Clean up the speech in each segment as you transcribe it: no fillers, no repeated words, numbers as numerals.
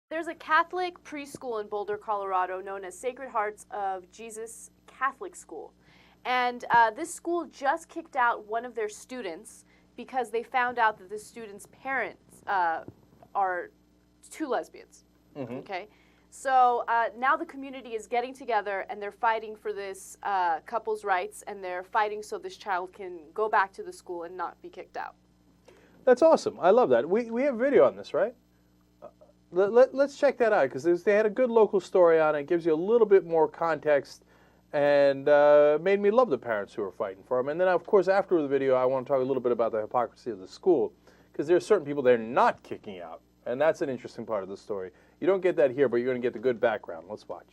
There's a Catholic preschool in Boulder, Colorado, known as Sacred Hearts of Jesus Catholic School. And this school just kicked out one of their students because they found out that the student's parents are two lesbians. Mm-hmm. Okay? So now the community is getting together and they're fighting for this couple's rights, and they're fighting so this child can go back to the school and not be kicked out. That's awesome. I love that. We have video on this, right? Let's check that out, because they had a good local story on it. It gives you a little bit more context, and made me love the parents who are fighting for them. And then, of course, after the video, I want to talk a little bit about the hypocrisy of the school, because there are certain people they're not kicking out, and that's an interesting part of the story. You don't get that here, but you're going to get the good background. Let's watch.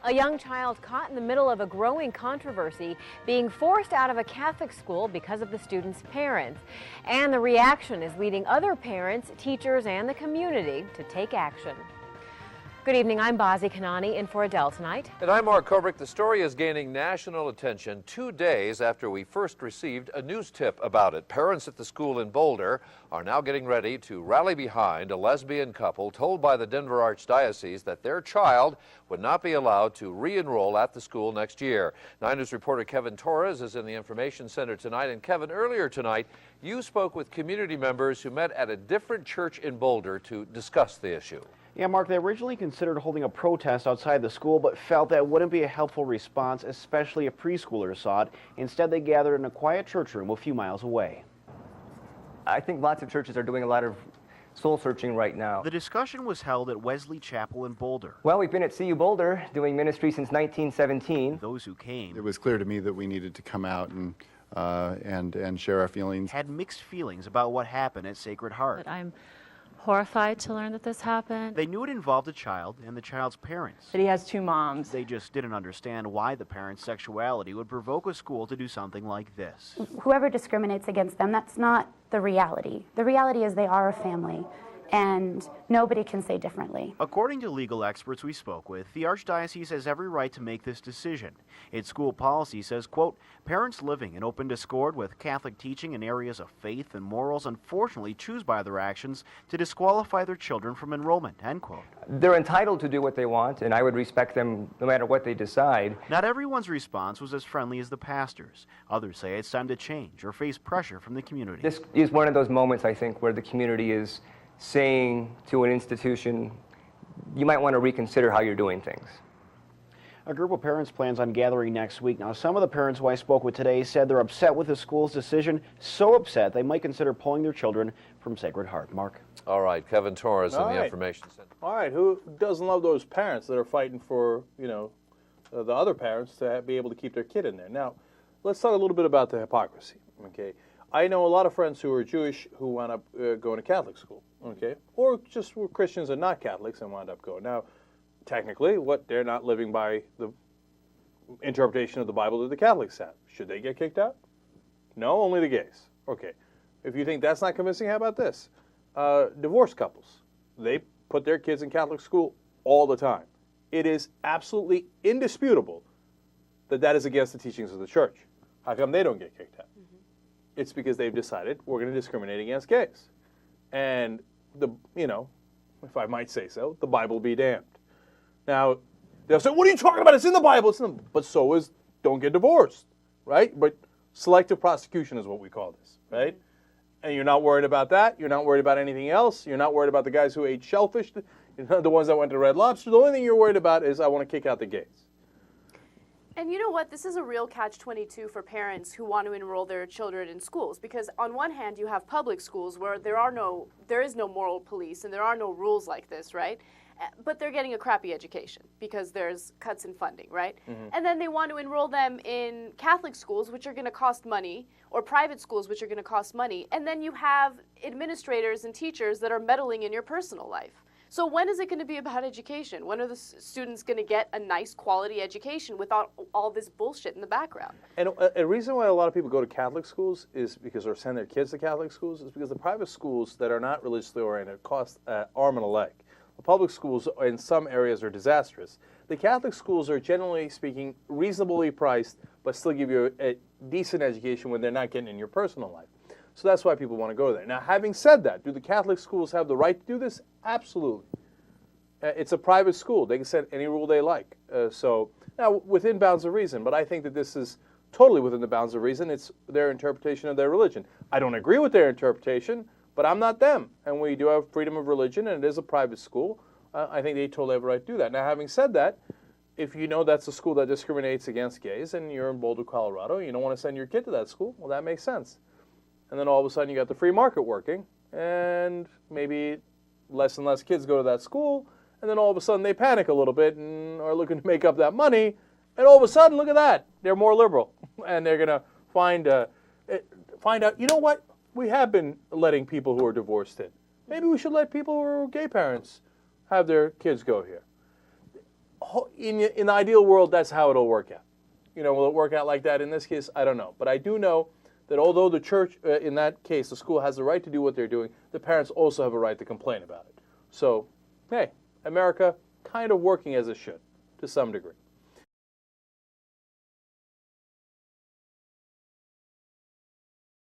A young child caught in the middle of a growing controversy, being forced out of a Catholic school because of the student's parents. And the reaction is leading other parents, teachers, and the community to take action. Good evening, I'm Bazi Kanani in for Adele tonight. And I'm Mark Kobrick. The story is gaining national attention 2 days after we first received a news tip about it. Parents at the school in Boulder are now getting ready to rally behind a lesbian couple told by the Denver Archdiocese that their child would not be allowed to re-enroll at the school next year. 9 News reporter Kevin Torres is in the Information Center tonight. And Kevin, earlier tonight, you spoke with community members who met at a different church in Boulder to discuss the issue. Yeah, Mark, they originally considered holding a protest outside the school, but felt that wouldn't be a helpful response, especially if preschoolers saw it. Instead, they gathered in a quiet church room a few miles away. I think lots of churches are doing a lot of soul searching right now. The discussion was held at Wesley Chapel in Boulder. Well, we've been at CU Boulder doing ministry since 1917. Those who came, it was clear to me that we needed to come out and share our feelings. Had mixed feelings about what happened at Sacred Heart. But I'm horrified to learn that this happened. They knew it involved a child and the child's parents. That he has 2 moms. They just didn't understand why the parents' sexuality would provoke a school to do something like this. Whoever discriminates against them, that's not the reality. The reality is they are a family, and nobody can say differently. According to legal experts we spoke with, the Archdiocese has every right to make this decision. Its school policy says, quote, parents living in open discord with Catholic teaching in areas of faith and morals unfortunately choose by their actions to disqualify their children from enrollment, end quote. They're entitled to do what they want, and I would respect them no matter what they decide. Not everyone's response was as friendly as the pastors. Others say it's time to change or face pressure from the community. This is one of those moments, I think, where the community is saying to an institution, you might want to reconsider how you're doing things. A group of parents plans on gathering next week. Now, some of the parents who I spoke with today said they're upset with the school's decision, so upset they might consider pulling their children from Sacred Heart. Mark? All right, Kevin Torres in the Information Center. All right, who doesn't love those parents that are fighting for, the other parents to be able to keep their kid in there? Now, let's talk a little bit about the hypocrisy, okay? I know a lot of friends who are Jewish who wound up going to Catholic school, okay? Or just were Christians and not Catholics and wound up going. Now, technically, they're not living by the interpretation of the Bible that the Catholics have. Should they get kicked out? No, only the gays. Okay. If you think that's not convincing, how about this? Divorced couples. They put their kids in Catholic school all the time. It is absolutely indisputable that that is against the teachings of the church. How come they don't get kicked out? It's because they've decided we're going to discriminate against gays. And, if I might say so, the Bible be damned. Now, they'll say, what are you talking about? It's in the Bible. But so is don't get divorced, right? But selective prosecution is what we call this, right? And you're not worried about that. You're not worried about anything else. You're not worried about the guys who ate shellfish, the ones that went to Red Lobster. The only thing you're worried about is I want to kick out the gays. And you know what? This is a real catch-22 for parents who want to enroll their children in schools, because on one hand you have public schools where there is no moral police and there are no rules like this, right? But they're getting a crappy education because there's cuts in funding, right? And then they want to enroll them in Catholic schools, which are going to cost money, or private schools, which are going to cost money. And then you have administrators and teachers that are meddling in your personal life. So when is it going to be about education? When are the students going to get a nice quality education without all this bullshit in the background? And a reason why a lot of people go to Catholic schools is because, or send their kids to Catholic schools, is because the private schools that are not religiously oriented cost an arm and a leg. The public schools in some areas are disastrous. The Catholic schools are, generally speaking, reasonably priced, but still give you a decent education when they're not getting in your personal life. So that's why people want to go there. Now, having said that, do the Catholic schools have the right to do this? Absolutely. It's a private school. They can set any rule they like. So now, within bounds of reason, but I think that this is totally within the bounds of reason. It's their interpretation of their religion. I don't agree with their interpretation, but I'm not them. And we do have freedom of religion, and it is a private school. I think they totally have a right to do that. Now, having said that, if you know that's a school that discriminates against gays and you're in Boulder, Colorado, you don't want to send your kid to that school, well, that makes sense. And then all of a sudden you got the free market working, and maybe less and less kids go to that school, and then all of a sudden they panic a little bit and are looking to make up that money, and all of a sudden, look at that, they're more liberal, and they're going to find out, you know what, we have been letting people who are divorced in. Maybe we should let people who are gay parents have their kids go here. In the ideal world, that's how it'll work out. You know, will it work out like that in this case? I don't know. But I do know that although the church, in that case, the school has the right to do what they're doing, the parents also have a right to complain about it. So, hey, America kind of working as it should, to some degree.